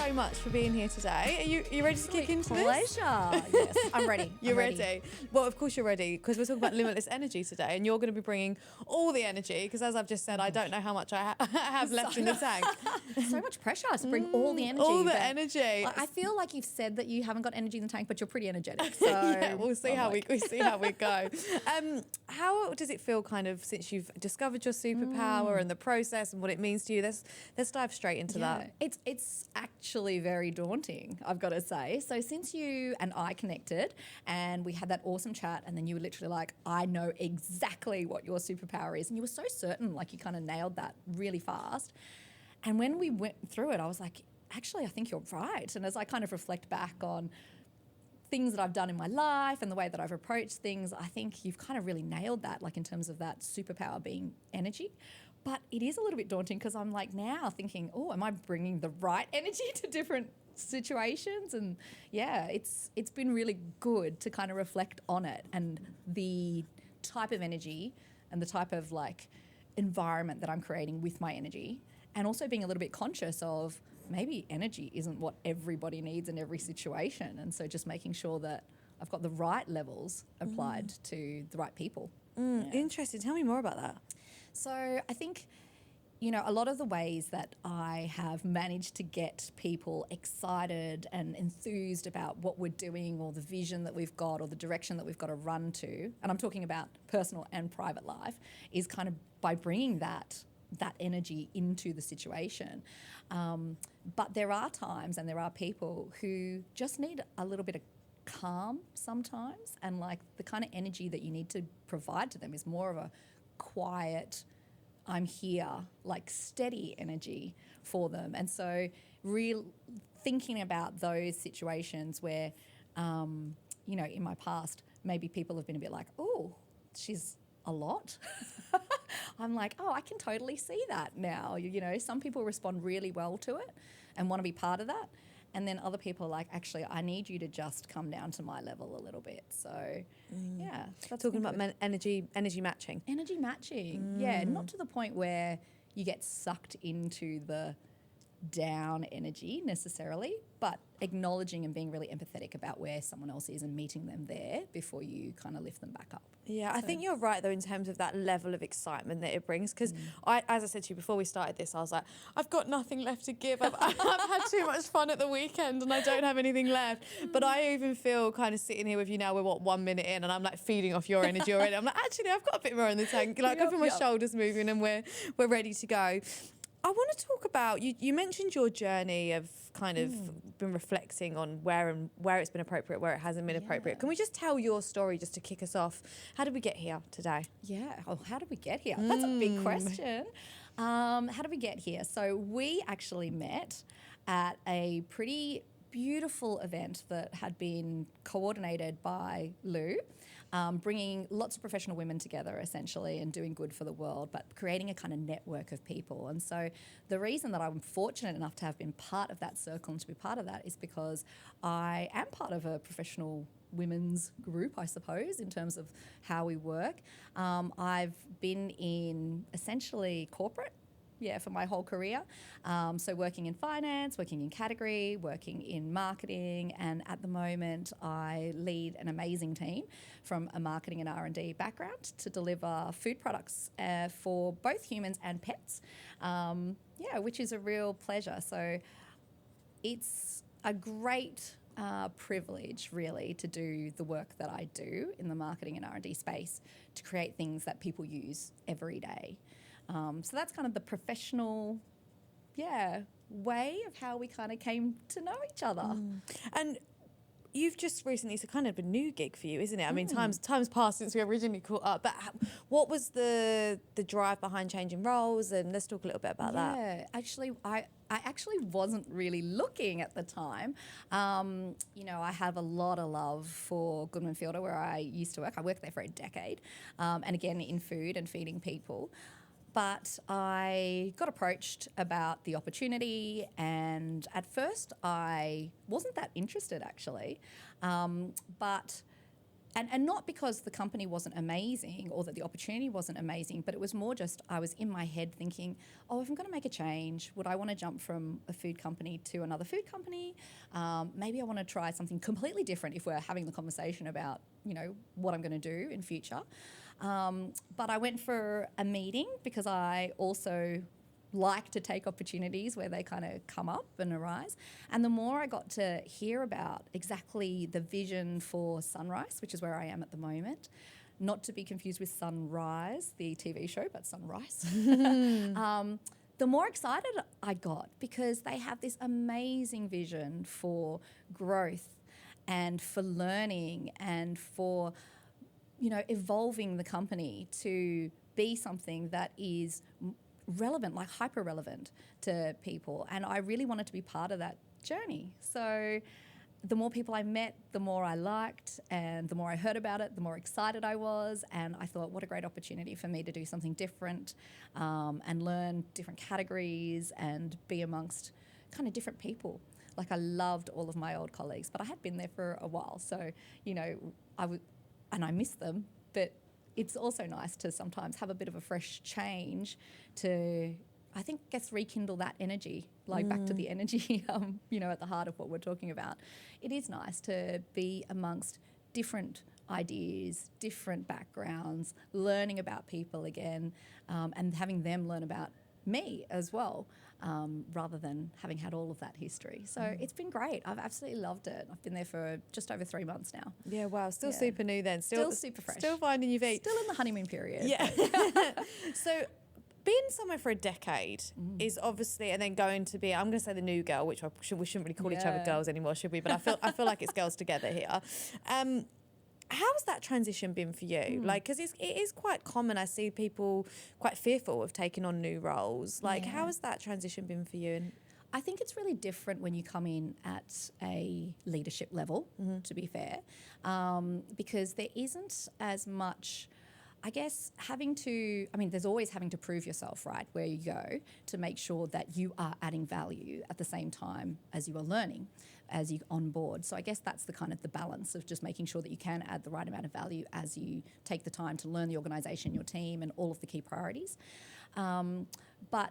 so much for being here today. Are you ready to kick into this? Pleasure. Yes, I'm ready. You're ready. Well, of course you're ready, because we're talking about limitless energy today, and you're going to be bringing all the energy, because as I've just said, I don't know how much I have left in the tank. So much pressure to bring all the energy. All the energy. I feel like you've said that you haven't got energy in the tank, but you're pretty energetic. So yeah, we'll see how we see how we go. How does it feel, kind of, since you've discovered your superpower and the process and what it means to you? Let's dive straight into that. It's actually very daunting, I've got to say. So since you and I connected and we had that awesome chat, and then you were literally like, I know exactly what your superpower is, and you were so certain, like you kind of nailed that really fast. And when we went through it, I was like, actually, I think you're right. And as I kind of reflect back on things that I've done in my life and the way that I've approached things, I think you've kind of really nailed that, like in terms of that superpower being energy. But it is a little bit daunting, because I'm like now thinking, oh, am I bringing the right energy to different situations? And yeah, it's been really good to kind of reflect on it and the type of energy and the type of like environment that I'm creating with my energy, and also being a little bit conscious of maybe energy isn't what everybody needs in every situation. And so just making sure that I've got the right levels applied to the right people. Interesting. Tell me more about that. So I think, you know, a lot of the ways that I have managed to get people excited and enthused about what we're doing, or the vision that we've got, or the direction that we've got to run to, and I'm talking about personal and private life, is kind of by bringing that energy into the situation. But there are times and there are people who just need a little bit of calm sometimes, and like the kind of energy that you need to provide to them is more of a quiet, I'm here, like steady energy for them. And so thinking about those situations where, you know, in my past, maybe people have been a bit like, oh, she's a lot. I'm like, oh, I can totally see that now. You know, some people respond really well to it and want to be part of that. And then other people are like, actually, I need you to just come down to my level a little bit. So, yeah. That's Talking about energy matching. Energy matching, yeah. Not to the point where you get sucked into the down energy necessarily, but acknowledging and being really empathetic about where someone else is and meeting them there before you kind of lift them back up. Yeah, I think you're right, though, in terms of that level of excitement that it brings. Because as I said to you before we started this, I was like, I've got nothing left to give. I've had too much fun at the weekend and I don't have anything left. But I even feel kind of sitting here with you now, we're 1 minute in, and I'm like feeding off your energy already. I'm like, actually, I've got a bit more in the tank. Like, I feel my shoulders moving and we're ready to go. I want to talk about, you mentioned your journey of kind of been reflecting on where it's been appropriate, where it hasn't been appropriate. Can we just tell your story just to kick us off? How did we get here today? Yeah. Oh, how did we get here? That's a big question. How did we get here? So we actually met at a pretty beautiful event that had been coordinated by Lou, bringing lots of professional women together essentially and doing good for the world, but creating a kind of network of people. And so the reason that I'm fortunate enough to have been part of that circle and to be part of that is because I am part of a professional women's group, I suppose, in terms of how we work. I've been in essentially corporate for my whole career. So working in finance, working in category, working in marketing, and at the moment I lead an amazing team from a marketing and R&D background to deliver food products for both humans and pets, which is a real pleasure. So it's a great privilege, really, to do the work that I do in the marketing and R&D space to create things that people use every day. So that's kind of the professional, way of how we kind of came to know each other. And you've just recently, it's a kind of a new gig for you, isn't it? I mean, time's passed since we originally caught up, but what was the drive behind changing roles? And let's talk a little bit about that. Yeah, actually, I actually wasn't really looking at the time. You know, I have a lot of love for Goodman Fielder, where I used to work. I worked there for a decade, and again in food and feeding people. But I got approached about the opportunity, and at first I wasn't that interested actually. But and not because the company wasn't amazing or that the opportunity wasn't amazing, but it was more just I was in my head thinking, oh, if I'm going to make a change, would I want to jump from a food company to another food company? Maybe I want to try something completely different if we're having the conversation about, you know, what I'm going to do in future. But I went for a meeting because I also like to take opportunities where they kind of come up and arise. And the more I got to hear about exactly the vision for Sunrise, which is where I am at the moment, not to be confused with Sunrise, the TV show, but Sunrise, the more excited I got because they have this amazing vision for growth and for learning and for, you know, evolving the company to be something that is relevant, like hyper relevant to people. And I really wanted to be part of that journey. So the more people I met, the more I liked, and the more I heard about it, the more excited I was. And I thought, what a great opportunity for me to do something different, and learn different categories and be amongst kind of different people. Like I loved all of my old colleagues, but I had been there for a while. So, you know, and I miss them, but it's also nice to sometimes have a bit of a fresh change to, I think, rekindle that energy, like back to the energy, you know, at the heart of what we're talking about. It is nice to be amongst different ideas, different backgrounds, learning about people again, and having them learn about me as well, rather than having had all of that history. So it's been great. I've absolutely loved it. I've been there for just over 3 months now. Yeah, wow. Still super new then. Still super fresh. Still finding your feet. Still in the honeymoon period. Yeah. So being somewhere for a decade is obviously, and then going to be, I'm going to say the new girl, which we shouldn't really call each other girls anymore, should we? But I feel like it's girls together here. How's that transition been for you? Like, because it is quite common. I see people quite fearful of taking on new roles. Like, how has that transition been for you? And I think it's really different when you come in at a leadership level, to be fair, because there isn't as much, I guess, there's always having to prove yourself, right, where you go to make sure that you are adding value at the same time as you are learning, as you onboard. So I guess that's the kind of the balance of just making sure that you can add the right amount of value as you take the time to learn the organisation, your team, and all of the key priorities. But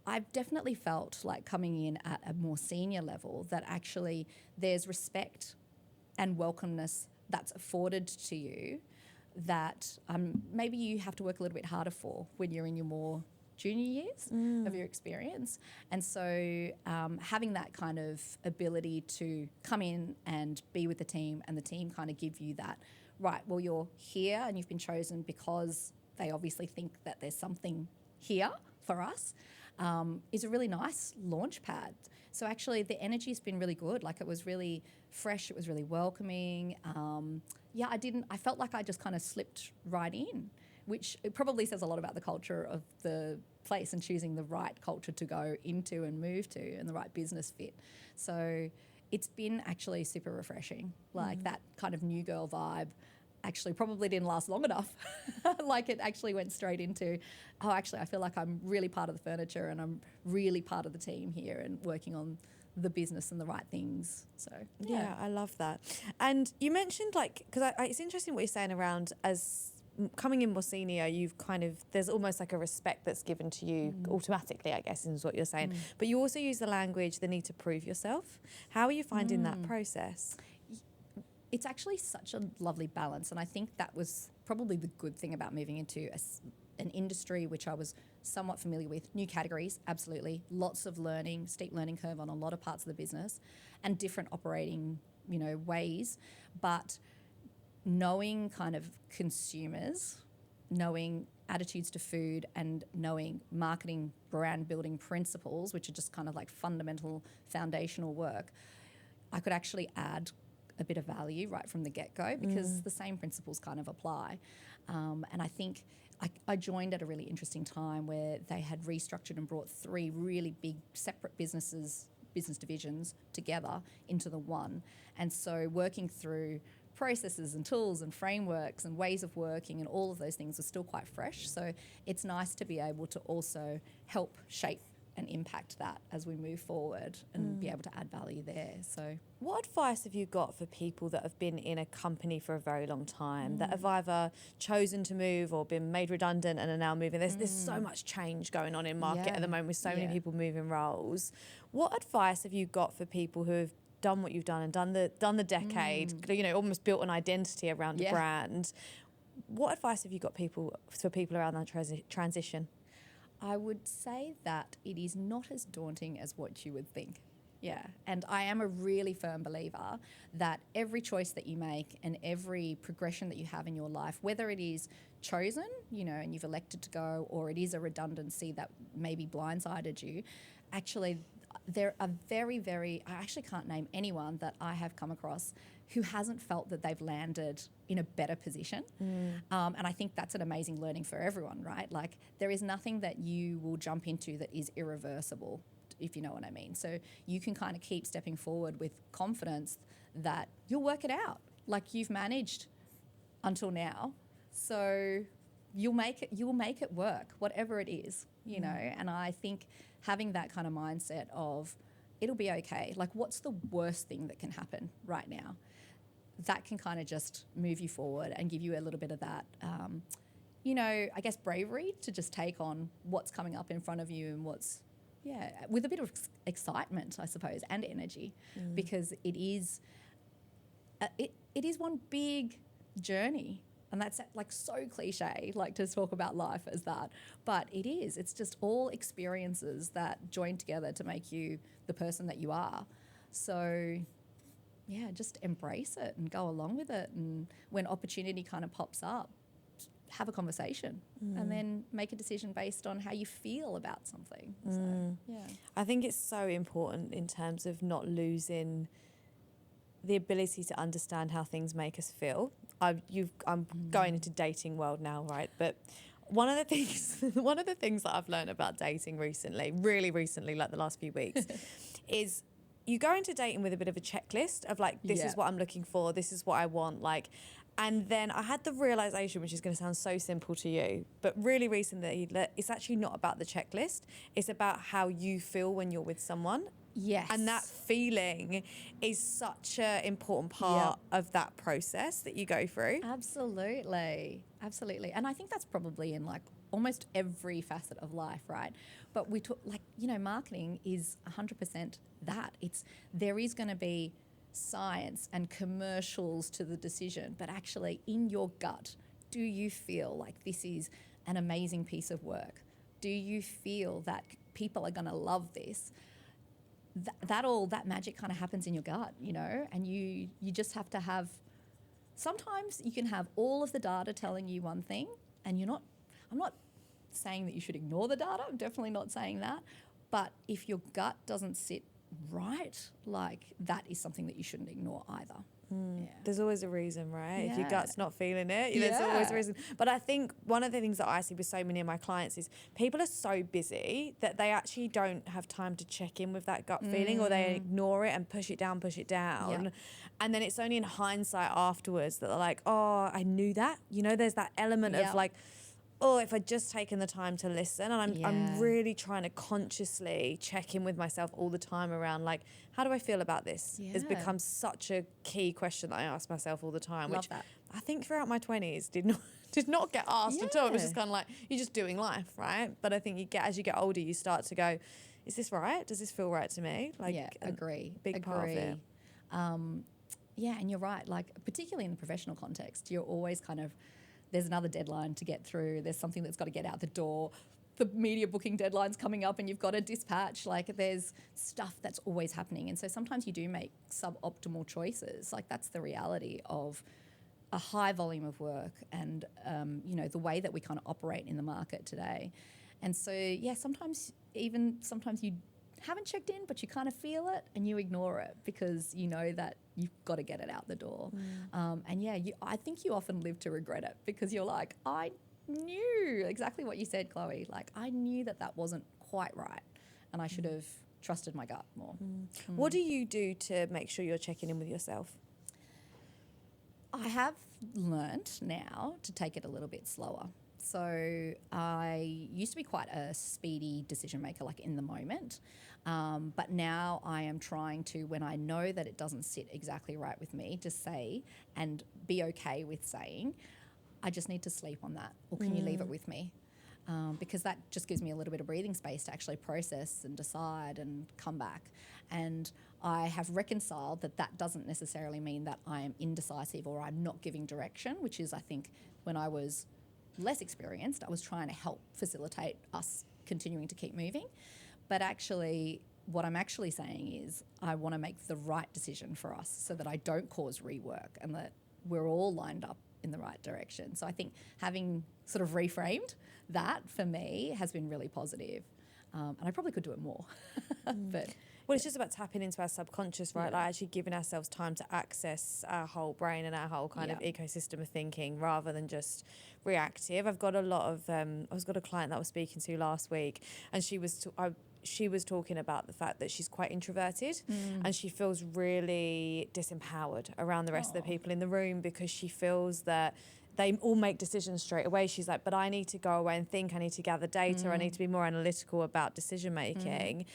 I've definitely felt like coming in at a more senior level that actually there's respect and welcomeness that's afforded to you that maybe you have to work a little bit harder for when you're in your more junior years of your experience. And so having that kind of ability to come in and be with the team and the team kind of give you that, right, well, you're here and you've been chosen because they obviously think that there's something here for us, is a really nice launch pad. So actually the energy's been really good. Like it was really fresh. It was really welcoming. I felt like I just kind of slipped right in, which it probably says a lot about the culture of the place and choosing the right culture to go into and move to and the right business fit. So it's been actually super refreshing. Like that kind of new girl vibe actually probably didn't last long enough. Like it actually went straight into, I feel like I'm really part of the furniture and I'm really part of the team here and working on the business and the right things. So yeah, I love that. And you mentioned because it's interesting what you're saying around as coming in more senior, you've kind of, there's almost like a respect that's given to you automatically, I guess, is what you're saying. But you also use the language, the need to prove yourself. How are you finding that process? It's actually such a lovely balance. And I think that was probably the good thing about moving into an industry which I was somewhat familiar with. New categories, absolutely. Lots of learning, steep learning curve on a lot of parts of the business and different operating, ways. But knowing kind of consumers, knowing attitudes to food and knowing marketing brand building principles, which are just kind of like fundamental foundational work, I could actually add a bit of value right from the get-go because the same principles kind of apply. And I think I joined at a really interesting time where they had restructured and brought 3 really big separate business divisions together into the one. And so working through processes and tools and frameworks and ways of working and all of those things are still quite fresh. So it's nice to be able to also help shape and impact that as we move forward and be able to add value there. So what advice have you got for people that have been in a company for a very long time, that have either chosen to move or been made redundant and are now moving? There's so much change going on in market at the moment with so many people moving roles. What advice have you got for people who have done what you've done and done the decade, you know, almost built an identity around a brand? What advice have you got for people around that transition? I would say that it is not as daunting as what you would think. Yeah. And I am a really firm believer that every choice that you make and every progression that you have in your life, whether it is chosen, you know, and you've elected to go, or it is a redundancy that maybe blindsided you, actually there are I actually can't name anyone that I have come across who hasn't felt that they've landed in a better position. And I think that's an amazing learning for everyone, right? Like, there is nothing that you will jump into that is irreversible, if you know what I mean. So you can kind of keep stepping forward with confidence that you'll work it out. Like, you've managed until now, so you'll make it work, whatever it is, you know. And I think having that kind of mindset of it'll be okay. Like, what's the worst thing that can happen right now? That can kind of just move you forward and give you a little bit of that, you know, I guess bravery to just take on what's coming up in front of you and what's, with a bit of excitement, I suppose, and energy, because it is one big journey. And that's like so cliche, like to talk about life as that. But it is. It's just all experiences that join together to make you the person that you are. So, yeah, just embrace it and go along with it. And when opportunity kind of pops up, have a conversation and then make a decision based on how you feel about something. So, I think it's so important in terms of not losing the ability to understand how things make us feel. I'm going into dating world now, right? But one of the things that I've learned about dating really recently, like the last few weeks, is you go into dating with a bit of a checklist of like, this is what I'm looking for, this is what I want, like. And then I had the realization, which is going to sound so simple to you, but really recently, it's actually not about the checklist. It's about how you feel when you're with someone. Yes. And that feeling is such an important part of that process that you go through. Absolutely. Absolutely. And I think that's probably in like almost every facet of life, right? But we talk, like, you know, marketing is 100% that. There is going to be science and commercials to the decision, but actually in your gut, do you feel like this is an amazing piece of work? Do you feel that people are going to love this? That magic kind of happens in your gut, you know, and you just have to have, sometimes you can have all of the data telling you one thing, and I'm not saying that you should ignore the data, I'm definitely not saying that, but if your gut doesn't sit right, like, that is something that you shouldn't ignore either. There's always a reason, right? Yeah. If your gut's not feeling it, there's always a reason. But I think one of the things that I see with so many of my clients is people are so busy that they actually don't have time to check in with that gut feeling, or they ignore it and push it down. Yeah. And then it's only in hindsight afterwards that they're like, oh, I knew that. You know, there's that element of like, oh, if I'd just taken the time to listen. And I'm really trying to consciously check in with myself all the time around, like, how do I feel about this? It's become such a key question that I ask myself all the time, which I think throughout my 20s did not get asked at all. It was just kind of like, you're just doing life, right? But I think as you get older, you start to go, is this right? Does this feel right to me? Like, agree. Big part of it. And you're right. Like, particularly in the professional context, you're always kind of, there's another deadline to get through. There's something that's got to get out the door. The media booking deadline's coming up and you've got to dispatch. Like, there's stuff that's always happening. And so sometimes you do make suboptimal choices. Like, that's the reality of a high volume of work and, you know, the way that we kind of operate in the market today. And so, sometimes you haven't checked in, but you kind of feel it and you ignore it because you know that you've got to get it out the door. I think you often live to regret it because you're like, I knew exactly what you said, Chloe. Like, I knew that wasn't quite right and I should have trusted my gut more. What do you do to make sure you're checking in with yourself? I have learned now to take it a little bit slower. So I used to be quite a speedy decision maker, like in the moment. But now I am trying to, when I know that it doesn't sit exactly right with me, just say and be okay with saying, I just need to sleep on that, or can you leave it with me? Because that just gives me a little bit of breathing space to actually process and decide and come back. And I have reconciled that that doesn't necessarily mean that I am indecisive or I'm not giving direction, which is, I think, when I was less experienced, I was trying to help facilitate us continuing to keep moving. But actually, what I'm actually saying is I want to make the right decision for us so that I don't cause rework and that we're all lined up in the right direction. So I think having sort of reframed that for me has been really positive. And I probably could do it more. But well, it's just about tapping into our subconscious, right? Like actually giving ourselves time to access our whole brain and our whole kind of ecosystem of thinking rather than just reactive. I've got a client that I was speaking to last week, and she was talking about the fact that she's quite introverted and she feels really disempowered around the rest of the people in the room because she feels that they all make decisions straight away. She's like, but I need to go away and think, I need to gather data, I need to be more analytical about decision making.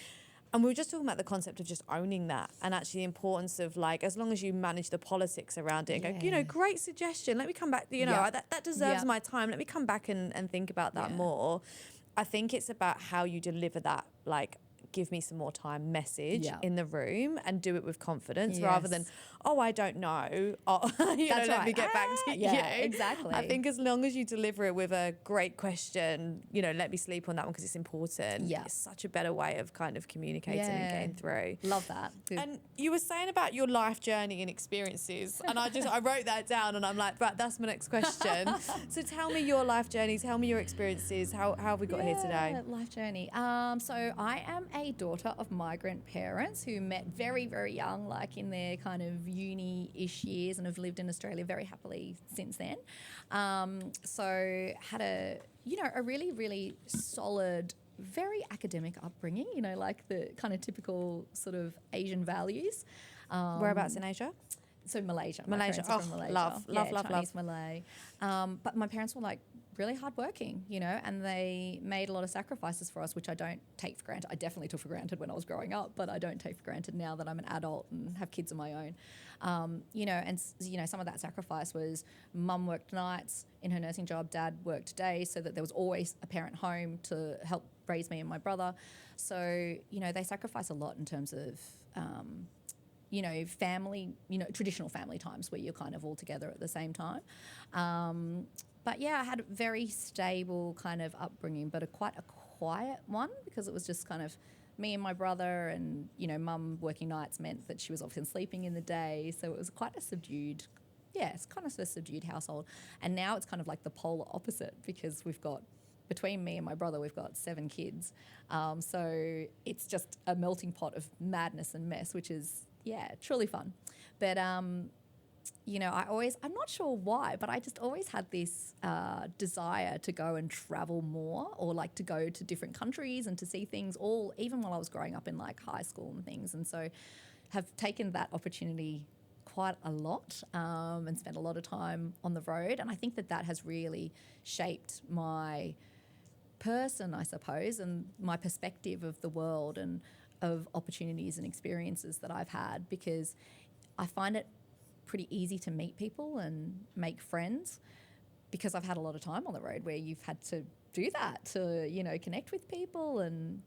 And we were just talking about the concept of just owning that and actually the importance of, like, as long as you manage the politics around it and go, great suggestion, let me come back, that deserves my time, let me come back and think about that more. I think it's about how you deliver that, like, give me some more time message in the room and do it with confidence rather than, I don't know. Let me get back to you. Exactly. I think as long as you deliver it with a great question, let me sleep on that one because it's important. It's such a better way of kind of communicating and getting through. Love that. Good. And you were saying about your life journey and experiences, and I wrote that down and I'm like, right, that's my next question. So tell me your life journey, tell me your experiences. How have we got here today? Life journey. So I am a daughter of migrant parents who met very, very young, like in their kind of uni-ish years, and have lived in Australia very happily since then. So had a really, really solid, very academic upbringing, like the kind of typical sort of Asian values. Whereabouts in Asia? So Malaysia. Malaysia. My parents are from Malaysia. Love. Chinese, Malay. But my parents were like really hardworking, and they made a lot of sacrifices for us, which I don't take for granted. I definitely took for granted when I was growing up, but I don't take for granted now that I'm an adult and have kids of my own. Some of that sacrifice was mum worked nights in her nursing job, dad worked days, so that there was always a parent home to help raise me and my brother. So, they sacrifice a lot in terms of family, traditional family times where you're kind of all together at the same time. But I had a very stable kind of upbringing, but quite a quiet one because it was just kind of me and my brother, and, mum working nights meant that she was often sleeping in the day. So it was quite a subdued, it's kind of a subdued household. And now it's kind of like the polar opposite because between me and my brother, we've got 7 kids. So it's just a melting pot of madness and mess, which is, truly fun. But, I'm not sure why, but I just always had this desire to go and travel more, or like to go to different countries and to see things even while I was growing up in like high school and things. And so have taken that opportunity quite a lot and spent a lot of time on the road. And I think that has really shaped my person, I suppose, and my perspective of the world and of opportunities and experiences that I've had, because I find it pretty easy to meet people and make friends because I've had a lot of time on the road where you've had to do that to, connect with people and,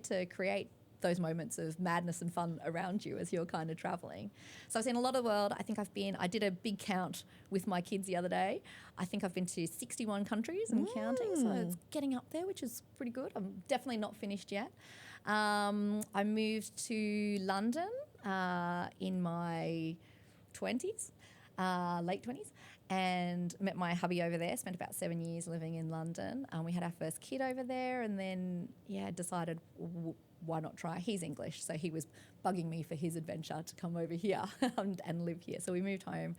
to create those moments of madness and fun around you as you're kind of traveling. So I've seen a lot of the world. I did a big count with my kids the other day. I think I've been to 61 countries and counting, so it's getting up there, which is pretty good. I'm definitely not finished yet. I moved to London in my 20s, late 20s, and met my hubby over there, spent about 7 years living in London. We had our first kid over there, and then, decided why not try? He's English, so he was bugging me for his adventure to come over here and live here. So we moved home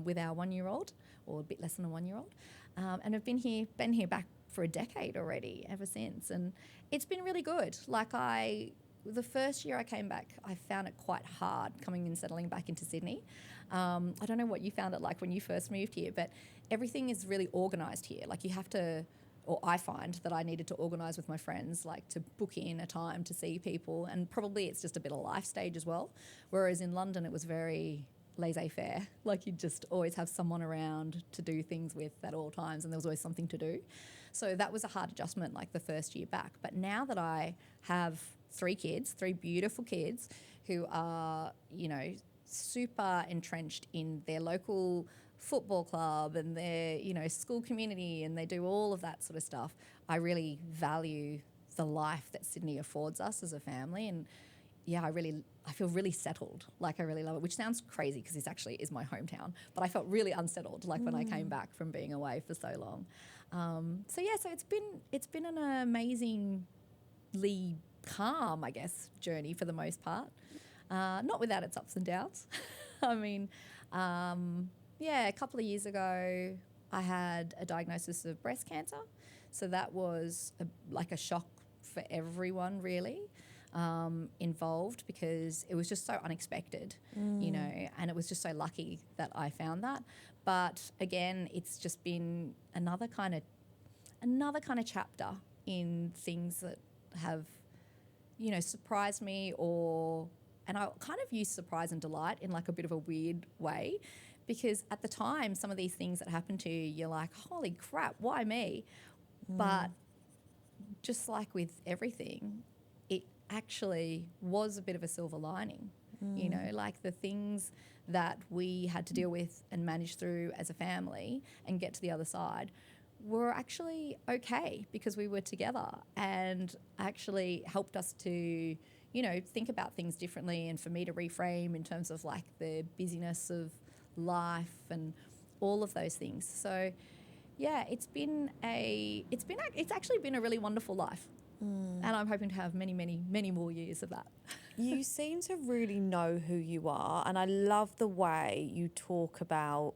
with our 1-year-old, or a bit less than a 1-year-old, and have been here back for a decade already, ever since. And it's been really good. Like, I the first year I came back, I found it quite hard coming and settling back into Sydney. I don't know what you found it like when you first moved here, but everything is really organised here. Like you have to, or I find that I needed to organise with my friends, like to book in a time to see people, and probably it's just a bit of life stage as well. Whereas in London, it was very laissez-faire. Like you'd just always have someone around to do things with at all times, and there was always something to do. So that was a hard adjustment, like the first year back. But now that I have 3 kids, 3 beautiful kids who are, you know, super entrenched in their local football club and their, you know, school community, and they do all of that sort of stuff, I really value the life that Sydney affords us as a family. And yeah, I feel really settled. Like I really love it, which sounds crazy because this actually is my hometown, but I felt really unsettled like when I came back from being away for so long. So it's been an amazingly calm, I guess, journey for the most part. Not without its ups and downs. I mean, a couple of years ago, I had a diagnosis of breast cancer. So that was like a shock for everyone, really, involved, because it was just so unexpected, you know, and it was just so lucky that I found that. But again, it's just been another kind of chapter in things that have, you know, surprised me, and I kind of use surprise and delight in like a bit of a weird way, because at the time, some of these things that happen to you, you're like, holy crap, why me? But just like with everything, it actually was a bit of a silver lining, you know, like the things that we had to deal with and manage through as a family and get to the other side were actually okay because we were together, and actually helped us to, you know, think about things differently, and for me to reframe in terms of like the busyness of life and all of those things. So yeah, it's actually been a really wonderful life. And I'm hoping to have many, many, many more years of that. You seem to really know who you are, and I love the way you talk about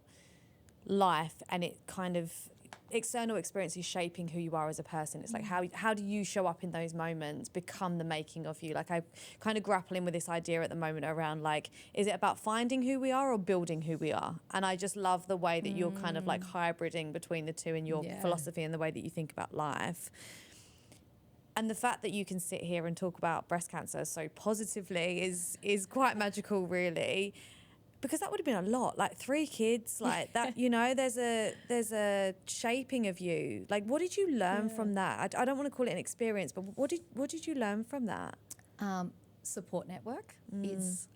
life and it kind of external experiences shaping who you are as a person. It's like how do you show up in those moments become the making of you? Like I kind of grappling with this idea at the moment around like, is it about finding who we are or building who we are? And I just love the way that you're kind of like hybriding between the two in your philosophy and the way that you think about life. And the fact that you can sit here and talk about breast cancer so positively is quite magical, really, because that would have been a lot. Like 3 kids, like that. You know, there's a shaping of you. Like, what did you learn from that? I don't want to call it an experience, but what did you learn from that? Support network is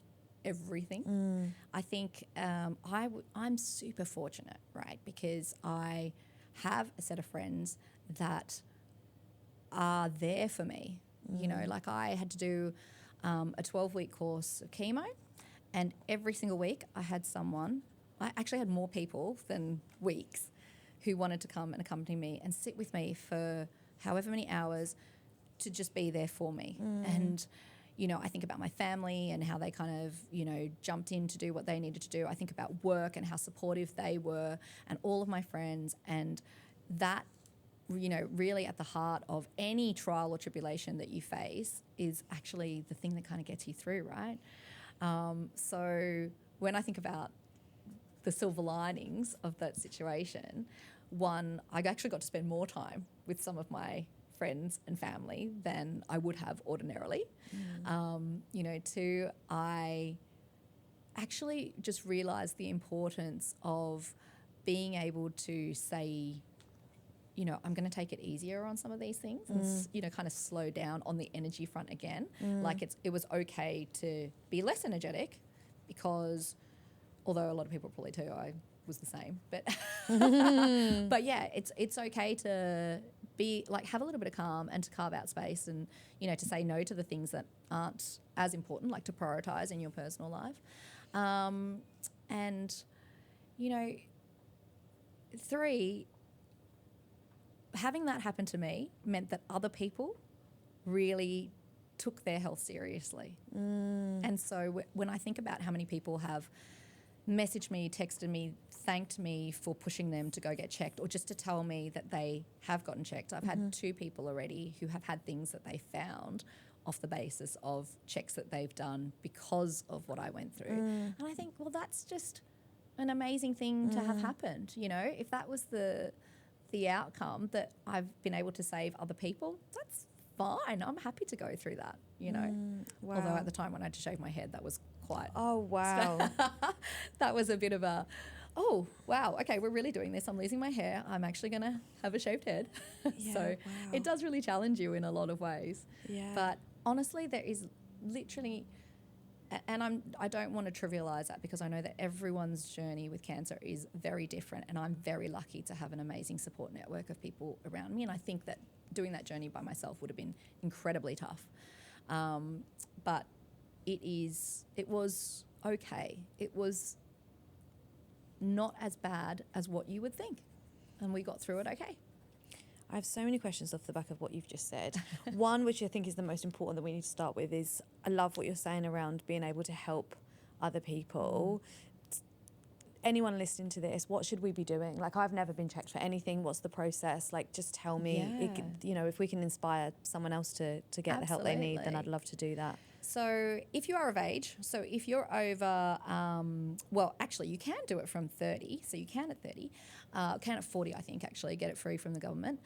everything. I think I'm super fortunate, right? Because I have a set of friends that are there for me. You know, like I had to do a 12-week course of chemo, and every single week I actually had more people than weeks who wanted to come and accompany me and sit with me for however many hours to just be there for me. And, you know, I think about my family and how they kind of, you know, jumped in to do what they needed to do. I think about work and how supportive they were, and all of my friends, and that, you know, really at the heart of any trial or tribulation that you face is actually the thing that kind of gets you through, right? So when I think about the silver linings of that situation, one, I actually got to spend more time with some of my friends and family than I would have ordinarily. You know, 2, I actually just realised the importance of being able to say, you know, I'm going to take it easier on some of these things and, you know, kind of slow down on the energy front again. Like it was okay to be less energetic, because although a lot of people probably too, I was the same. But but yeah, it's okay to be like, have a little bit of calm and to carve out space, and, you know, to say no to the things that aren't as important, like to prioritize in your personal life. And, you know, 3, having that happen to me meant that other people really took their health seriously. And so when I think about how many people have messaged me, texted me, thanked me for pushing them to go get checked, or just to tell me that they have gotten checked. I've had 2 people already who have had things that they found off the basis of checks that they've done because of what I went through. And I think, well, that's just an amazing thing to have happened. You know, if that was the outcome, that I've been able to save other people, that's fine. I'm happy to go through that, you know. Wow. Although at the time when I had to shave my head, that was quite... Oh, wow. that was a bit of a, oh, wow, okay, we're really doing this. I'm losing my hair. I'm actually going to have a shaved head. Yeah, So wow. it does really challenge you in a lot of ways. Yeah. But honestly, there is literally... And I don't want to trivialise that, because I know that everyone's journey with cancer is very different, and I'm very lucky to have an amazing support network of people around me. And I think that doing that journey by myself would have been incredibly tough. But it was okay. It was not as bad as what you would think, and we got through it okay. I have so many questions off the back of what you've just said. One, which I think is the most important that we need to start with, is I love what you're saying around being able to help other people. Anyone listening to this, what should we be doing? Like, I've never been checked for anything. What's the process? Like, just tell me. Yeah. You know, if we can inspire someone else to get the help they need, then I'd love to do that. So if you are of age, so if you're over, well, actually you can do it from 30, so you can at 30, can at 40, I think, actually, get it free from the government.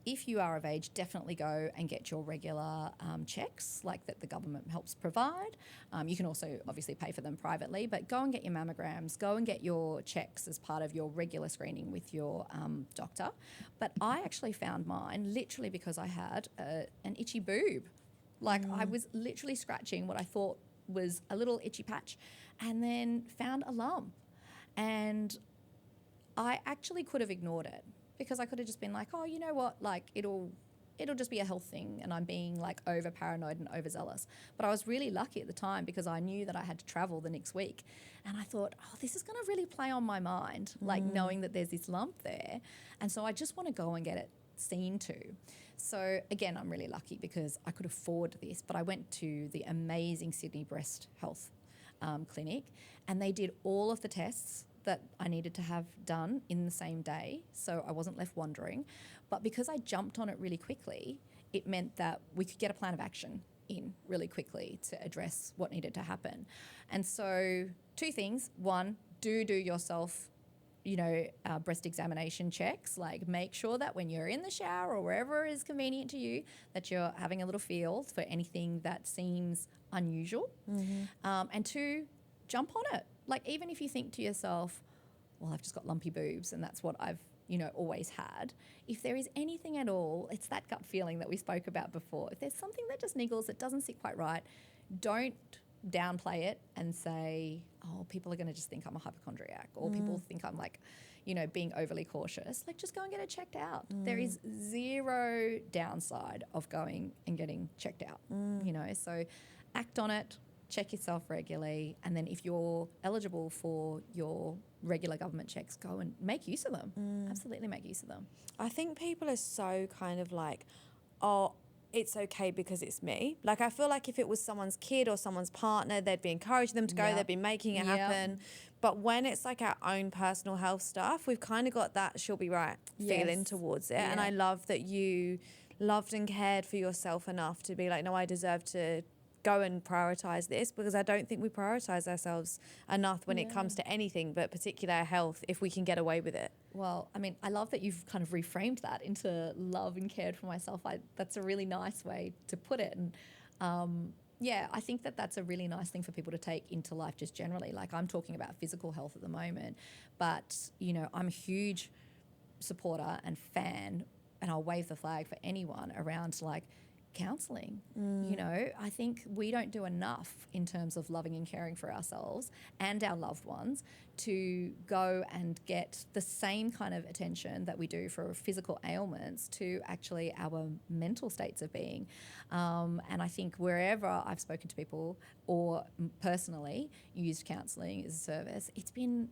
If you are of age, definitely go and get your regular checks, like that the government helps provide. You can also obviously pay for them privately, but go and get your mammograms, go and get your checks as part of your regular screening with your doctor. But I actually found mine literally because I had an itchy boob. Like, I was literally scratching what I thought was a little itchy patch, and then found a lump. And I actually could have ignored it, because I could have just been like, oh, you know what, like, it'll just be a health thing, and I'm being like over paranoid and overzealous. But I was really lucky at the time, because I knew that I had to travel the next week, and I thought, oh, this is going to really play on my mind, like knowing that there's this lump there. And so I just want to go and get it seen to. So again, I'm really lucky because I could afford this, but I went to the amazing Sydney Breast Health Clinic, and they did all of the tests that I needed to have done in the same day, so I wasn't left wondering. But because I jumped on it really quickly, it meant that we could get a plan of action in really quickly to address what needed to happen. And so 2 things. One, do yourself, you know, breast examination checks. Like, make sure that when you're in the shower or wherever is convenient to you, that you're having a little feel for anything that seems unusual. And 2, jump on it. Like, even if you think to yourself, well, I've just got lumpy boobs and that's what I've, you know, always had. If there is anything at all, it's that gut feeling that we spoke about before. If there's something that just niggles, that doesn't sit quite right, don't downplay it and say, oh, people are going to just think I'm a hypochondriac, or people think I'm like, you know, being overly cautious. Like, just go and get it checked out. There is zero downside of going and getting checked out, you know, so act on it, check yourself regularly, and then if you're eligible for your regular government checks, go and make use of them. Absolutely make use of them. I think people are so kind of like, oh, it's okay because it's me. Like, I feel like if it was someone's kid or someone's partner, they'd be encouraging them to go, they'd be making it happen. But when it's like our own personal health stuff, we've kind of got that she'll be right feeling towards it. And I love that you loved and cared for yourself enough to be like, no, I deserve to go and prioritise this, because I don't think we prioritise ourselves enough when it comes to anything, but particular health, if we can get away with it. Well, I mean, I love that you've kind of reframed that into love and cared for myself. That's a really nice way to put it. And yeah, I think that that's a really nice thing for people to take into life just generally. Like, I'm talking about physical health at the moment, but, you know, I'm a huge supporter and fan, and I'll wave the flag for anyone around, like, counselling. You know, I think we don't do enough in terms of loving and caring for ourselves and our loved ones to go and get the same kind of attention that we do for physical ailments to actually our mental states of being. And I think wherever I've spoken to people or personally used counselling as a service, it's been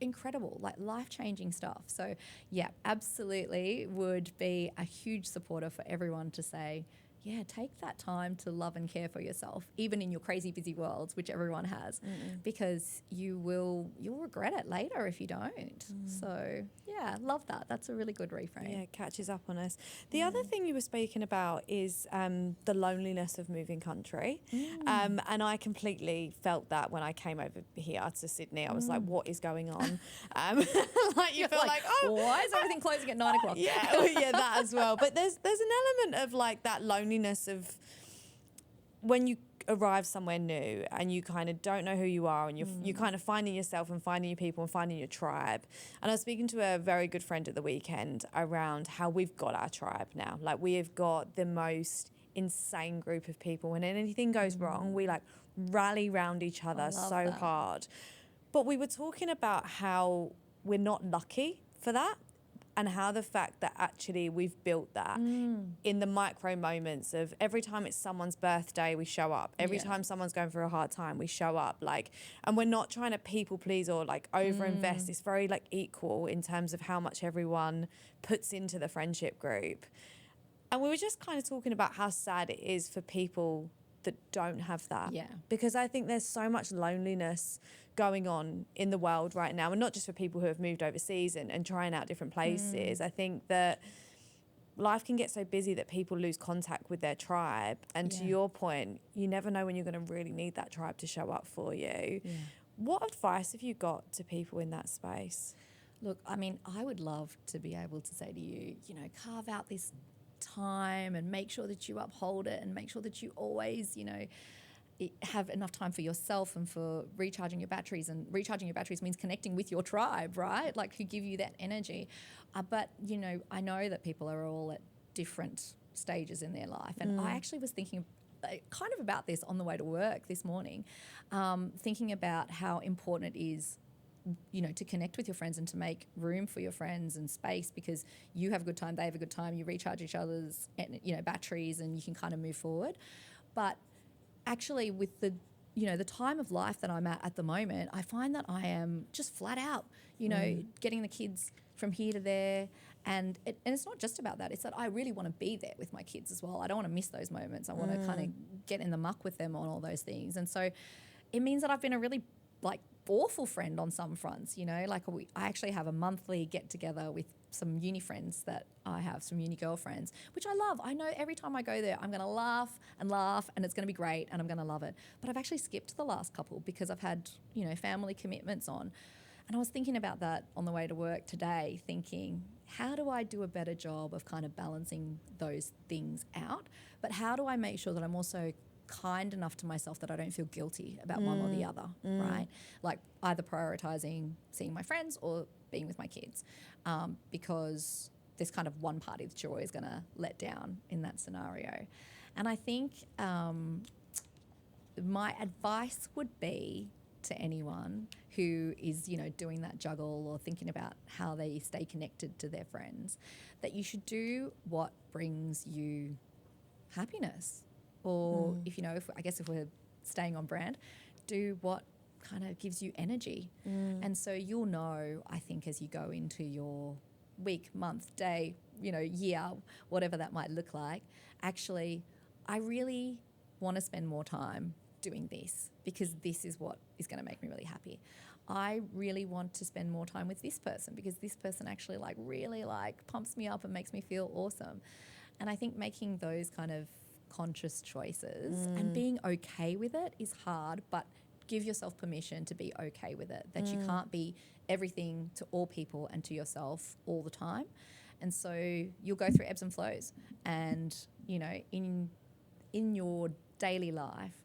incredible, like life-changing stuff. So yeah, absolutely would be a huge supporter for everyone to say, take that time to love and care for yourself, even in your crazy busy worlds, which everyone has, because you'll regret it later if you don't. So yeah, love that. That's a really good reframe. Yeah, it catches up on us. The other thing you were speaking about is the loneliness of moving country. And I completely felt that when I came over here to Sydney. I was like, what is going on? Like you feel like, oh, why is everything closing at 9 o'clock? Yeah, well, yeah, that as well. But there's an element of like that loneliness of when you arrive somewhere new and you kind of don't know who you are, and you kind of finding yourself and finding your people and finding your tribe. And I was speaking to a very good friend at the weekend around how we've got our tribe now. Like, we have got the most insane group of people. When anything goes wrong, we like rally round each other so hard. But we were talking about how we're not lucky for that, and how the fact that actually we've built that in the micro moments of every time it's someone's birthday, we show up. Every time someone's going through a hard time, we show up. Like, and we're not trying to people please or like overinvest. It's very like equal in terms of how much everyone puts into the friendship group. And we were just kind of talking about how sad it is for people that don't have that. Yeah. Because I think there's so much loneliness going on in the world right now, and not just for people who have moved overseas and trying out different places. I think that life can get so busy that people lose contact with their tribe. And to your point, you never know when you're going to really need that tribe to show up for you. Yeah. What advice have you got to people in that space? Look, I mean, I would love to be able to say to you, you know, carve out this time and make sure that you uphold it, and make sure that you always, you know, have enough time for yourself and for recharging your batteries. And recharging your batteries means connecting with your tribe, right? Like, who give you that energy. But, you know, I know that people are all at different stages in their life. And I actually was thinking kind of about this on the way to work this morning, thinking about how important it is, you know, to connect with your friends and to make room for your friends and space, because you have a good time, they have a good time, you recharge each other's, you know, batteries, and you can kind of move forward. But actually, with the, you know, the time of life that I'm at the moment, I find that I am just flat out, you know, getting the kids from here to there. And it's not just about that. It's that I really want to be there with my kids as well. I don't want to miss those moments. I want to kind of get in the muck with them on all those things. And so it means that I've been a really, like, awful friend on some fronts, you know. Like, I actually have a monthly get together with some uni friends that I have, some uni girlfriends, which I love. I know every time I go there, I'm going to laugh, and it's going to be great, and I'm going to love it. But I've actually skipped the last couple because I've had, you know, family commitments on. And I was thinking about that on the way to work today, thinking, how do I do a better job of kind of balancing those things out? But how do I make sure that I'm also kind enough to myself that I don't feel guilty about one or the other, right? Like, either prioritizing seeing my friends or being with my kids, because there's kind of one party that you're always going to let down in that scenario. And I think my advice would be to anyone who is, you know, doing that juggle or thinking about how they stay connected to their friends, that you should do what brings you happiness. Or if, you know, if we're staying on brand, do what kind of gives you energy. And so you'll know, I think, as you go into your week, month, day, you know, year, whatever that might look like, actually, I really want to spend more time doing this because this is what is going to make me really happy. I really want to spend more time with this person because this person actually really pumps me up and makes me feel awesome. And I think making those kind of conscious choices and being okay with it is hard, but give yourself permission to be okay with it, that you can't be everything to all people and to yourself all the time. And so you'll go through ebbs and flows. And, you know, in your daily life,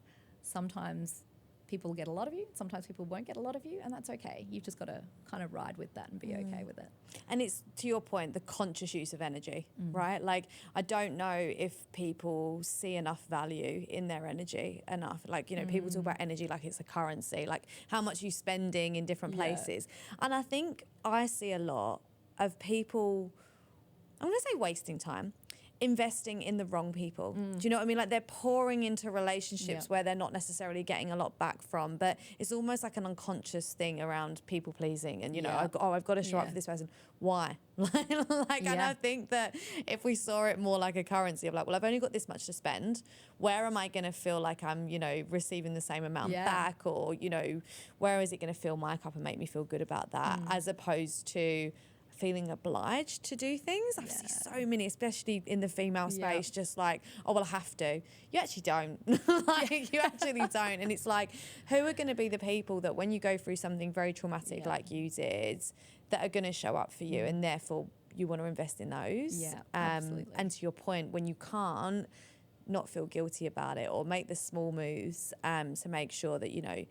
sometimes people get a lot of you, sometimes people won't get a lot of you, and that's okay. You've just got to kind of ride with that and be okay with it. And it's, to your point, the conscious use of energy, right? Like, I don't know if people see enough value in their energy enough. Like, you know, people talk about energy like it's a currency, like how much you're spending in different places. And I think I see a lot of people, I'm going to say wasting time, investing in the wrong people. Do you know what I mean? Like they're pouring into relationships where they're not necessarily getting a lot back from, but it's almost like an unconscious thing around people pleasing. And, you know, I've got to show up for this person. Why? And I think that if we saw it more like a currency of like, well, I've only got this much to spend. Where am I going to feel like I'm, you know, receiving the same amount back? Or, you know, where is it going to fill my cup and make me feel good about that? As opposed to feeling obliged to do things. I've seen so many, especially in the female space, just like, oh, well, I have to. You actually don't. You actually don't. And it's like, who are going to be the people that when you go through something very traumatic like you did, that are going to show up for you, and therefore you want to invest in those. Yeah, absolutely. And to your point, when you can't, not feel guilty about it, or make the small moves to make sure that, you know,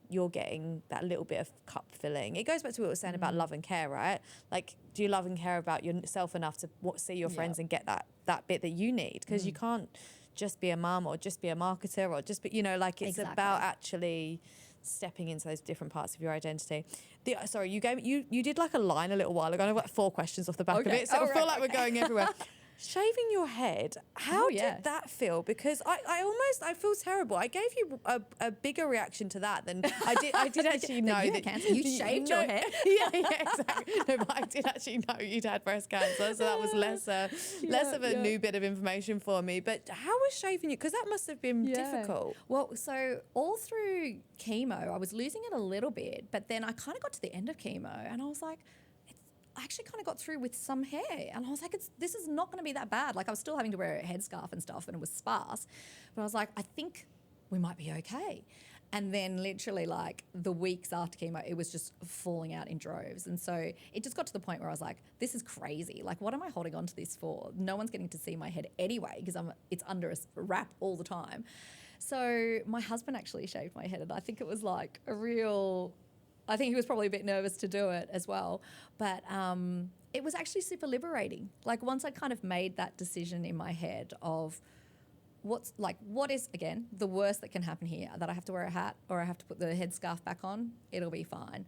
you're getting that little bit of cup filling. It goes back to what we were saying about love and care, right? Like, do you love and care about yourself enough to see your friends and get that bit that you need? Because you can't just be a mum or just be a marketer or just be, you know, like it's about actually stepping into those different parts of your identity. Sorry, you did like a line a little while ago. I've got 4 questions off the back of it, so I feel like we're going everywhere. Shaving your head, how did that feel? Because I feel terrible. I gave you a bigger reaction to that than I did actually know that cancer. You shaved your head. Yeah, exactly. No, but I did actually know you'd had breast cancer, so that was less of a new bit of information for me. But how was shaving you? Because that must have been difficult. Well, so all through chemo, I was losing it a little bit, but then I kind of got to the end of chemo and I was like, I actually kind of got through with some hair, and I was like, this is not going to be that bad. Like I was still having to wear a headscarf and stuff, and it was sparse, but I was like, I think we might be okay. And then literally like the weeks after chemo, it was just falling out in droves. And so it just got to the point where I was like, this is crazy. Like, what am I holding on to this for? No one's getting to see my head anyway, because it's under a wrap all the time. So my husband actually shaved my head, and I think it was like I think he was probably a bit nervous to do it as well. But it was actually super liberating. Like once I kind of made that decision in my head of what is, again, the worst that can happen here, that I have to wear a hat or I have to put the headscarf back on, it'll be fine.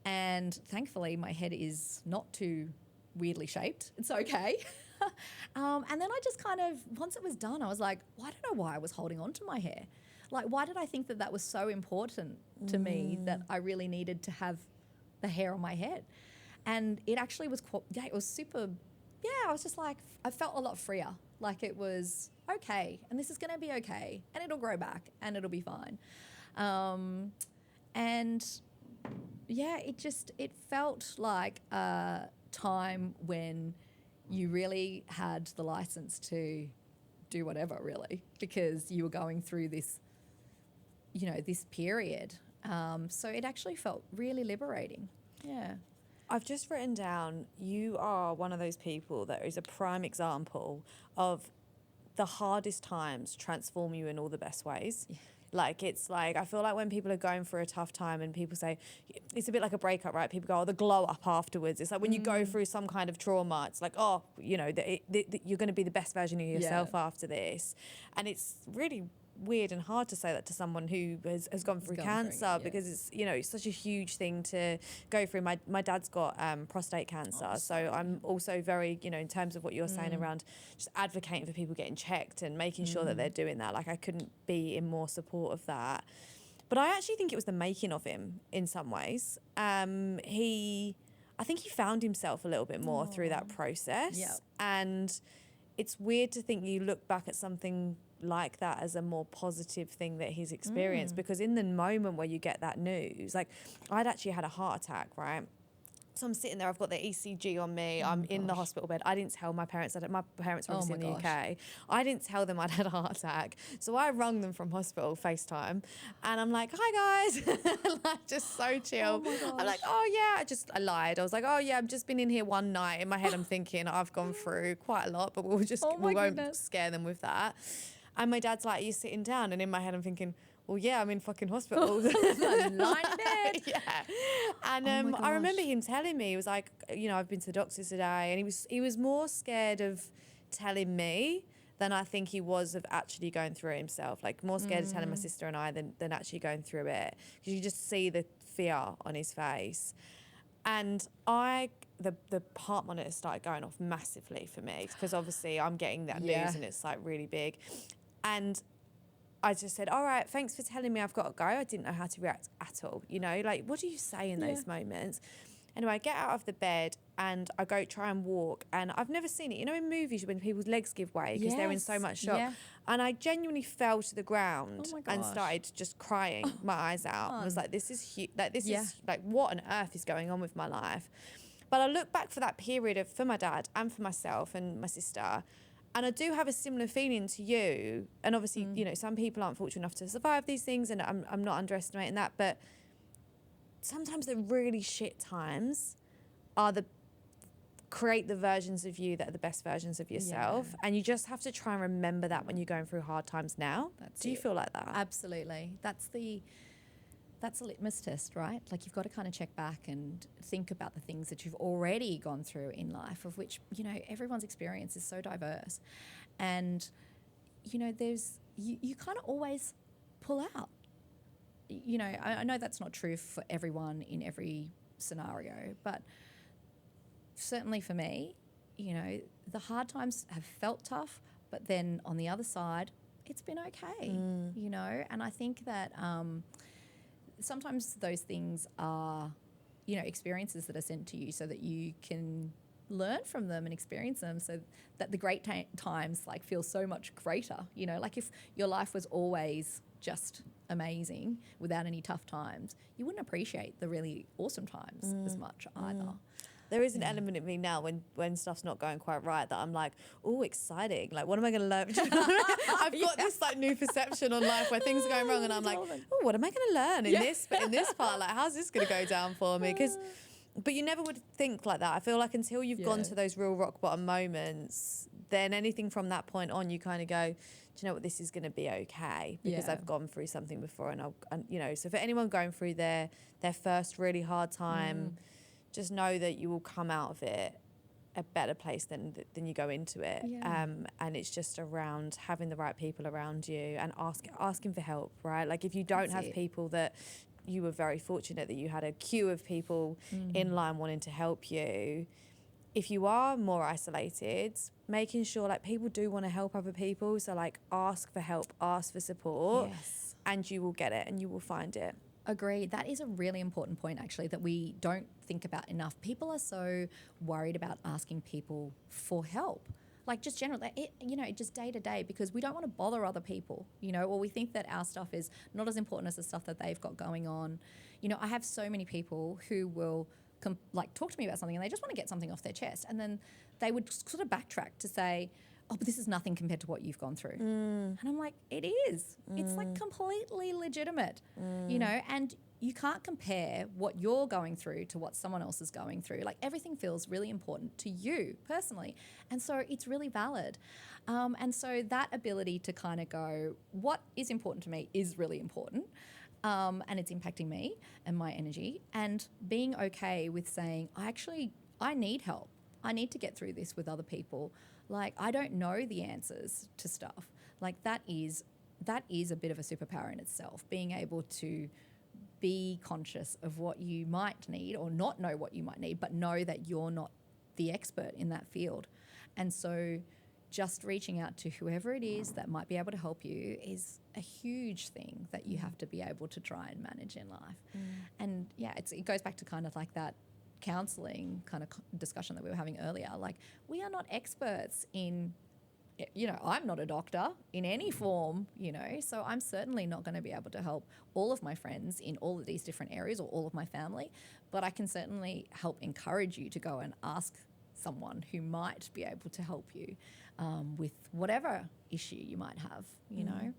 And thankfully my head is not too weirdly shaped. It's okay. And then I just kind of, once it was done, I was like, well, I don't know why I was holding on to my hair. Like, why did I think that was so important to me that I really needed to have the hair on my head? And it actually was, it was super, I was just like, I felt a lot freer. Like it was okay, and this is going to be okay, and it'll grow back, and it'll be fine. And it felt like a time when you really had the license to do whatever, really, because you were going through this, this period. So it actually felt really liberating. Yeah. I've just written down, you are one of those people that is a prime example of the hardest times transform you in all the best ways. Yeah. Like, it's like, I feel like when people are going through a tough time and people say, it's a bit like a breakup, right? People go, oh, the glow up afterwards. It's like when you go through some kind of trauma, it's like, oh, you're going to be the best version of yourself after this. And it's really weird and hard to say that to someone who has gone through cancer because it's, it's such a huge thing to go through. My dad's got prostate cancer. So I'm also very, in terms of what you're saying around just advocating for people getting checked and making sure that they're doing that. Like, I couldn't be in more support of that. But I actually think it was the making of him in some ways. I think he found himself a little bit more through that process. Yep. And it's weird to think you look back at something like that as a more positive thing that he's experienced, because in the moment where you get that news, like I'd actually had a heart attack, right? So I'm sitting there, I've got the ECG on me, I'm in the hospital bed. I didn't tell my parents that my parents were obviously in the UK. I didn't tell them I'd had a heart attack. So I rung them from hospital, FaceTime, and I'm like, hi guys, like just so chill. I'm like, oh yeah, I lied. I was like, oh yeah, I've just been in here one night. In my head I'm thinking I've gone through quite a lot, but we won't scare them with that. And my dad's like, are you sitting down? And in my head I'm thinking, well, yeah, I'm in fucking hospital. Lying in bed. Yeah. And I remember him telling me, he was like, I've been to the doctors today. And he was more scared of telling me than I think he was of actually going through it himself. Like, more scared of telling my sister and I than actually going through it. Because you just see the fear on his face. And the heart monitor started going off massively for me because obviously I'm getting that news and it's like really big. And I just said, all right, thanks for telling me I've got to go. I didn't know how to react at all. You know, like, what do you say in those moments? Anyway, I get out of the bed and I go try and walk. And I've never seen it. You know, in movies when people's legs give way because they're in so much shock. Yeah. And I genuinely fell to the ground and started just crying my eyes out. I was like, this is huge. Like, this is like, what on earth is going on with my life? But I look back for that period for my dad and for myself and my sister. And I do have a similar feeling to you. And obviously, you know, some people aren't fortunate enough to survive these things, and I'm not underestimating that. But sometimes the really shit times are create the versions of you that are the best versions of yourself. And you just have to try and remember that when you're going through hard times now. Do you feel like that? Absolutely. That's a litmus test, right? Like, you've got to kind of check back and think about the things that you've already gone through in life, of which, you know, everyone's experience is so diverse. And, you know, you kind of always pull out. You know, I know that's not true for everyone in every scenario, but certainly for me, you know, the hard times have felt tough, but then on the other side, it's been okay, you know? And I think that sometimes those things are, you know, experiences that are sent to you so that you can learn from them and experience them, so that the great times like feel so much greater. You know, like if your life was always just amazing without any tough times, you wouldn't appreciate the really awesome times as much either. There is an element in me now when stuff's not going quite right that I'm like, oh, exciting. Like, what am I going to learn? I've got this like new perception on life where things are going wrong and I'm like, oh, what am I going to learn in this part? Like, how's this going to go down for me? But you never would think like that. I feel like until you've gone to those real rock bottom moments, then anything from that point on, you kind of go, do you know what, this is going to be okay because I've gone through something before. And you know, so for anyone going through their first really hard time, just know that you will come out of it a better place than you go into it. And it's just around having the right people around you and asking for help, right? Like, if you don't have people that, you were very fortunate that you had a queue of people in line wanting to help you. If you are more isolated, making sure like people do want to help other people. So like, ask for help, ask for support, and you will get it and you will find it. Agreed. That is a really important point, actually, that we don't think about enough. People are so worried about asking people for help. Like, just generally, just day to day, because we don't want to bother other people, you know, or we think that our stuff is not as important as the stuff that they've got going on. You know, I have so many people who will talk to me about something and they just want to get something off their chest. And then they would sort of backtrack to say, oh, but this is nothing compared to what you've gone through. And I'm like, it is. It's like completely legitimate, you know, and you can't compare what you're going through to what someone else is going through. Like, everything feels really important to you personally. And so it's really valid. And so that ability to kind of go, what is important to me is really important. And it's impacting me and my energy, and being okay with saying, I need help. I need to get through this with other people. Like, I don't know the answers to stuff. Like, that is a bit of a superpower in itself, being able to be conscious of what you might need or not know what you might need, but know that you're not the expert in that field. And so just reaching out to whoever it is that might be able to help you is a huge thing that you have to be able to try and manage in life. And yeah, it goes back to kind of like that counselling kind of discussion that we were having earlier. Like, we are not experts in, you know, I'm not a doctor in any form, you know, so I'm certainly not going to be able to help all of my friends in all of these different areas or all of my family, but I can certainly help encourage you to go and ask someone who might be able to help you with whatever issue you might have, you know.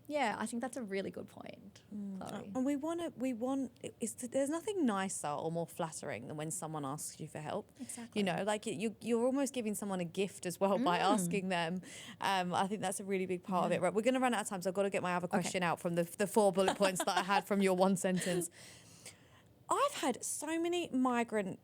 Yeah, I think that's a really good point. Chloe. And there's nothing nicer or more flattering than when someone asks you for help. Exactly. You know, like you're almost giving someone a gift as well by asking them. I think that's a really big part of it. Right, we're going to run out of time, so I've got to get my other question out from the 4 bullet points that I had from your one sentence. I've had so many migrant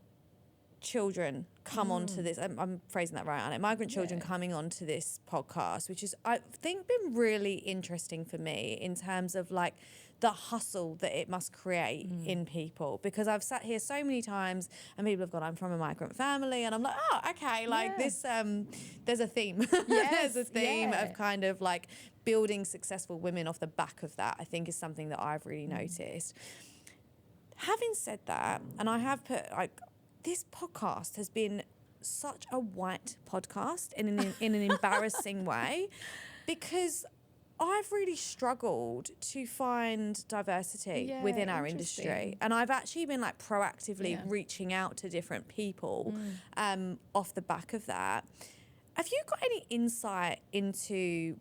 children come onto this, I'm phrasing that right, aren't it? Migrant children coming onto this podcast, which is, I think, been really interesting for me in terms of like the hustle that it must create in people, because I've sat here so many times and people have gone, I'm from a migrant family, and I'm like, oh, okay, like this, there's a theme. There's a theme of kind of like building successful women off the back of that, I think, is something that I've really noticed. Having said that, and I have put, like, this podcast has been such a white podcast in an embarrassing way, because I've really struggled to find diversity within our industry. And I've actually been like proactively reaching out to different people off the back of that. Have you got any insight into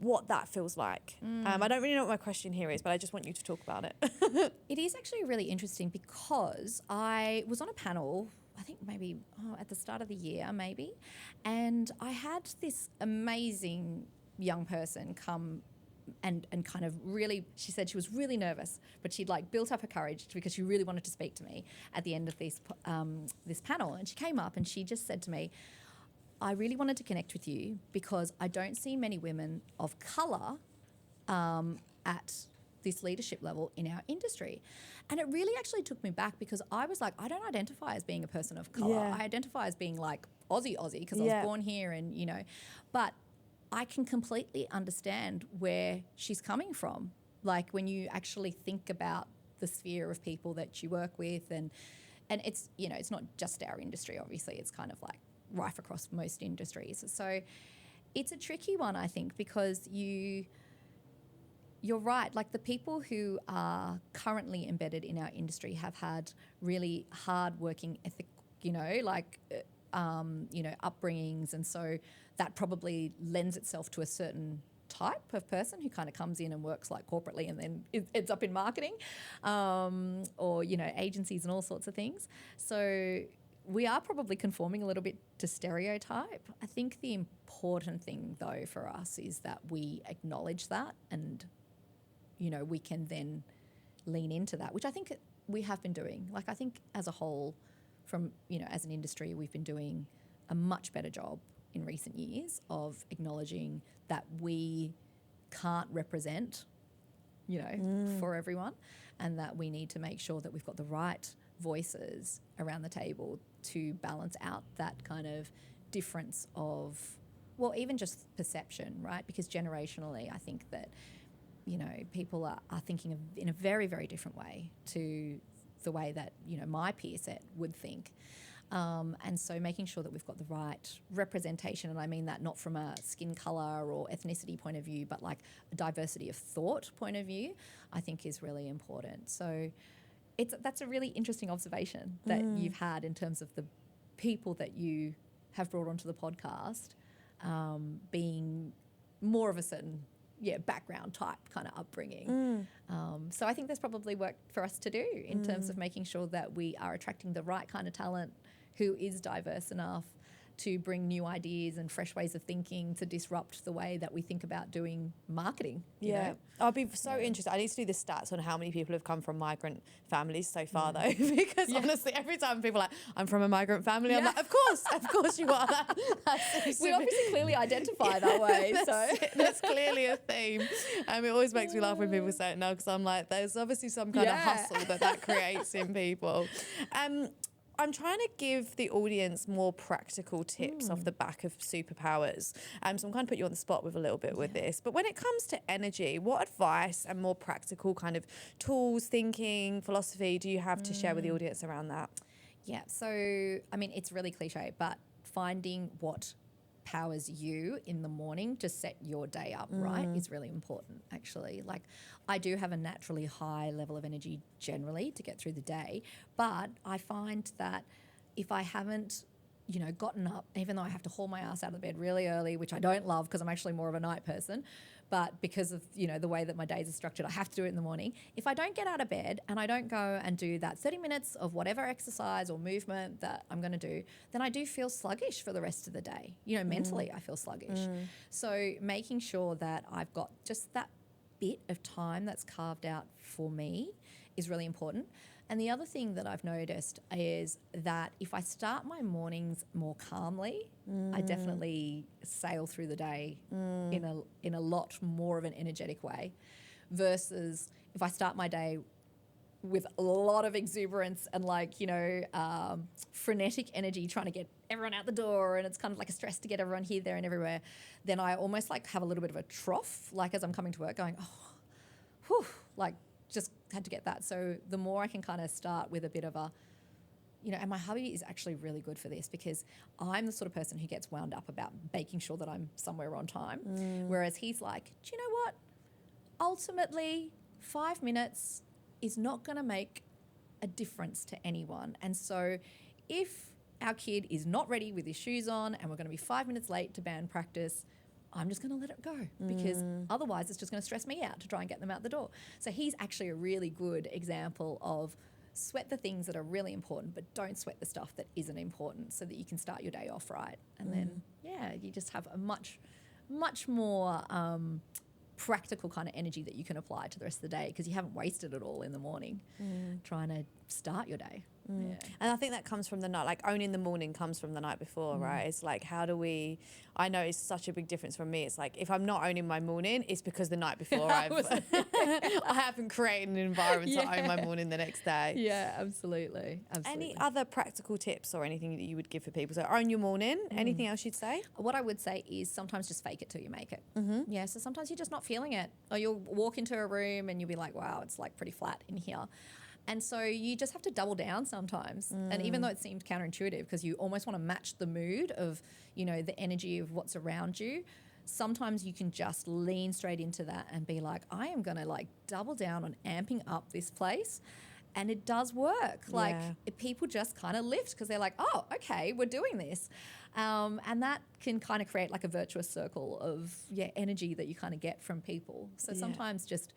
what that feels like? I don't really know what my question here is, but I just want you to talk about it. It is actually really interesting because I was on a panel, I think maybe at the start of the year, maybe, and I had this amazing young person come and kind of really, she said she was really nervous, but she'd like built up her courage because she really wanted to speak to me at the end of this panel. And she came up and she just said to me, I really wanted to connect with you because I don't see many women of colour at this leadership level in our industry. And it really actually took me back, because I was like, I don't identify as being a person of colour. I identify as being like Aussie because I was born here, and, you know, but I can completely understand where she's coming from. Like when you actually think about the sphere of people that you work with, and it's, you know, it's not just our industry, obviously, it's kind of like rife across most industries. So it's a tricky one, I think, because you're right. Like the people who are currently embedded in our industry have had really hard working ethic, you know, like, you know, upbringings. And so that probably lends itself to a certain type of person who kind of comes in and works like corporately and then ends up in marketing, or, you know, agencies and all sorts of things. So we are probably conforming a little bit to stereotype. I think the important thing, though, for us is that we acknowledge that, and, you know, we can then lean into that, which I think we have been doing. Like, I think as a whole, from, you know, as an industry, we've been doing a much better job in recent years of acknowledging that we can't represent, you know, for everyone, and that we need to make sure that we've got the right voices around the table to balance out that kind of difference of, well, even just perception, right? Because generationally, I think that, you know, people are thinking of in a very, very different way to the way that, you know, my peer set would think. And so making sure that we've got the right representation, and I mean that not from a skin colour or ethnicity point of view, but like a diversity of thought point of view, I think is really important. So that's a really interesting observation that you've had in terms of the people that you have brought onto the podcast, being more of a certain background type kind of upbringing. So I think there's probably work for us to do in terms of making sure that we are attracting the right kind of talent who is diverse enough to bring new ideas and fresh ways of thinking to disrupt the way that we think about doing marketing. You know? I'll be so interested. I need to do the stats on how many people have come from migrant families so far, though, because honestly, every time people are like, I'm from a migrant family, I'm like, of course you are. We obviously clearly identify that way. That's clearly a theme. It always makes me laugh when people say it now, because I'm like, there's obviously some kind of hustle that creates in people. I'm trying to give the audience more practical tips off the back of superpowers. So I'm going to put you on the spot with a little bit with this. But when it comes to energy, what advice and more practical kind of tools, thinking, philosophy do you have to share with the audience around that? Yeah, so, I mean, it's really cliche, but finding what powers you in the morning to set your day up right is really important, actually. Like, I do have a naturally high level of energy generally to get through the day, but I find that if I haven't, you know, gotten up, even though I have to haul my ass out of bed really early, which I don't love because I'm actually more of a night person, but because of, you know, the way that my days are structured, I have to do it in the morning. If I don't get out of bed and I don't go and do that 30 minutes of whatever exercise or movement that I'm going to do, then I do feel sluggish for the rest of the day. You know, mentally I feel sluggish. So making sure that I've got just that bit of time that's carved out for me is really important. And the other thing that I've noticed is that if I start my mornings more calmly, I definitely sail through the day in a lot more of an energetic way, versus if I start my day with a lot of exuberance and frenetic energy, trying to get everyone out the door, and it's kind of like a stress to get everyone here, there and everywhere, then I almost like have a little bit of a trough, like as I'm coming to work going, oh, whew, like just had to get that. So the more I can kind of start with a bit of a, and my hubby is actually really good for this, because I'm the sort of person who gets wound up about making sure that I'm somewhere on time. Whereas he's like, do you know what? Ultimately, 5 minutes is not going to make a difference to anyone. And so if our kid is not ready with his shoes on and we're going to be 5 minutes late to band practice, I'm just going to let it go, because otherwise it's just going to stress me out to try and get them out the door. So he's actually a really good example of sweat the things that are really important, but don't sweat the stuff that isn't important, so that you can start your day off right. And then, you just have a much more practical kind of energy that you can apply to the rest of the day, because you haven't wasted it all in the morning trying to start your day. Yeah. And I think that comes from the night, like owning the morning comes from the night before, right? It's like, I know it's such a big difference from me. It's like, if I'm not owning my morning, it's because the night before I haven't created an environment to own my morning the next day. Yeah, absolutely. Any other practical tips or anything that you would give for people? So own your morning. Anything else you'd say? What I would say is sometimes just fake it till you make it. Yeah, so sometimes you're just not feeling it. Or you'll walk into a room and you'll be like, wow, it's like pretty flat in here. And so you just have to double down sometimes. And even though it seems counterintuitive, because you almost want to match the mood of, the energy of what's around you, sometimes you can just lean straight into that and be like, I am going to double down on amping up this place. And it does work. People just kind of lift because they're like, oh, okay, we're doing this. And that can kind of create like a virtuous circle of energy that you kind of get from people. So sometimes just,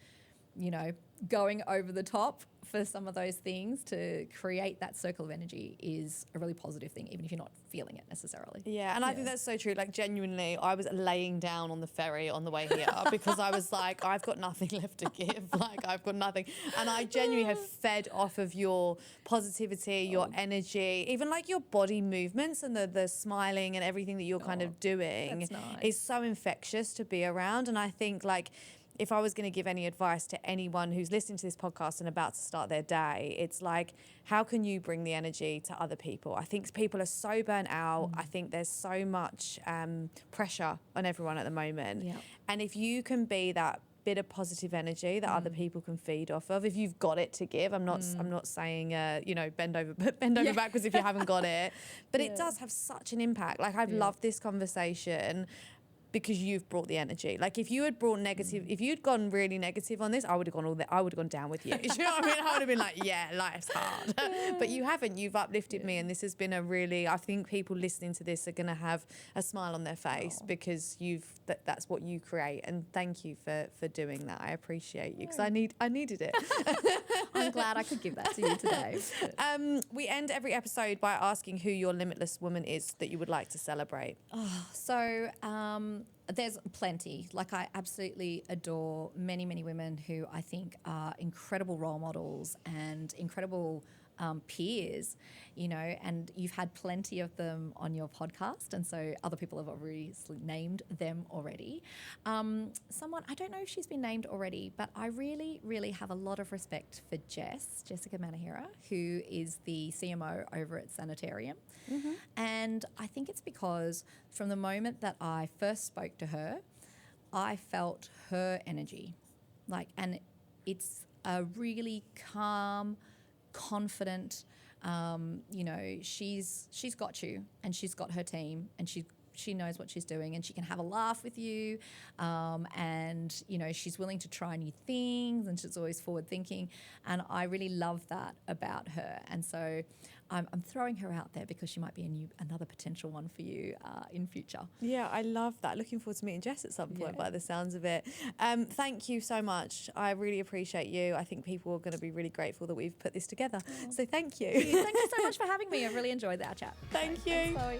going over the top for some of those things to create that circle of energy is a really positive thing, even if you're not feeling it necessarily. Yeah, and I think that's so true. Like, genuinely, I was laying down on the ferry on the way here because I was like, I've got nothing left to give. Like, I've got nothing. And I genuinely have fed off of your positivity, your energy, even like your body movements and the smiling and everything that you're kind of doing is so infectious to be around. And I think if I was going to give any advice to anyone who's listening to this podcast and about to start their day, it's like, how can you bring the energy to other people? I think people are so burnt out. I think there's so much pressure on everyone at the moment. Yeah. And if you can be that bit of positive energy that other people can feed off of, if you've got it to give, I'm not saying bend over backwards if you haven't got it, but it does have such an impact. Like, I've loved this conversation because you've brought the energy. Like, if you had brought negative, if you'd gone really negative on this, I would have gone down with you. Do you know what I mean? I would have been like, yeah, life's hard. But you haven't. You've uplifted me, and this has been I think people listening to this are going to have a smile on their face because that's what you create. And thank you for doing that. I appreciate you because I needed it. I'm glad I could give that to you today. We end every episode by asking who your limitless woman is that you would like to celebrate. There's plenty. Like, I absolutely adore many, many women who I think are incredible role models and incredible peers, and you've had plenty of them on your podcast, and so other people have obviously named them already. Someone, I don't know if she's been named already, but I really, really have a lot of respect for Jessica Manahira, who is the CMO over at Sanitarium. And I think it's because from the moment that I first spoke to her, I felt her energy. And it's a really calm, confident, she's got you, and she's got her team, and she knows what she's doing, and she can have a laugh with you, and she's willing to try new things, and she's always forward thinking, and I really love that about her. And so I'm throwing her out there because she might be another potential one for you in future. Yeah, I love that. Looking forward to meeting Jess at some point by the sounds of it. Thank you so much. I really appreciate you. I think people are going to be really grateful that we've put this together. So thank you. Thank you so much for having me. I really enjoyed our chat. Thank you. Thanks, Chloe.